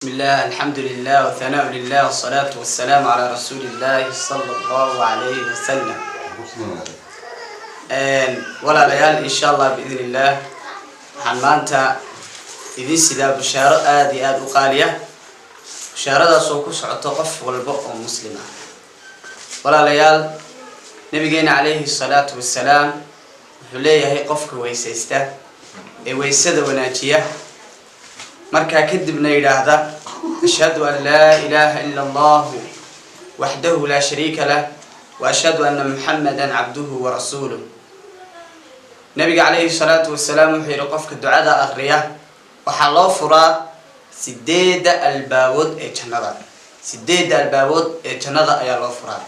بسم الله الحمد لله والثناء لله والصلاة والسلام على رسول الله صلى الله عليه وسلم. ولا ليال إن شاء الله بإذن الله حمانتا إذا سيدا بشارة آدي وقالية بشارة سوكس عطقف والبقى مسلمة. ولا ليال نبينا عليه الصلاة والسلام حليه هي قفك ويسيسته ويسد وناجيه marka kadibna yiraahda ashhadu an la ilaha illa allah wahdahu la sharika lah wa ashhadu anna muhammadan abduhu wa rasuluhu. nabiga alayhi salatu wassalam wuxuu qofka ducada akhriya waxa loo furaa sideeda albaabod ee jannada ayaa loo furaa.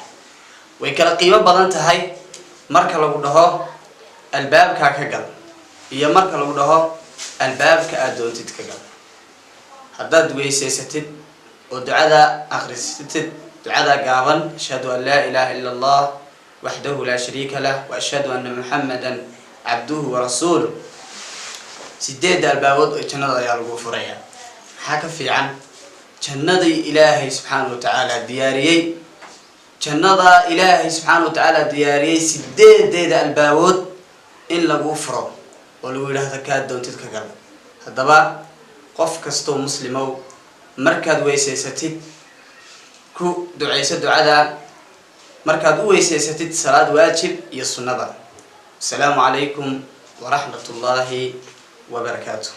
way kala qiimo badan tahay marka lagu dhaho albaabka ka gal iyo marka lagu dhaho albaabka aad doontid ka gal. haddaad weysaysid oo ducada akhrisatid ducada gaaban ashhadu an la ilaha illa allah wahdahu la sharika lah wa ashhadu anna muhammadan abduhu wa rasuluhu sideed albaabod oo jannada ayaa lagu furayaa. maxaa ka fiican jannadii ilaahay subhanahu wa ta'ala diyaariyay jannada ilaahay subhanahu wa ta'ala diyaariyay sideedeeda albaabod in lagu furo oo lagu yiraahdo ka doontid ka gal. haddaba qof kasto muslimow markaad weysaysatid ku duceyso ducada markaad u weysaysatid salaad waajib iyo sunnada. Assalamu alaykum wa rahmatullahi wa barakatuh.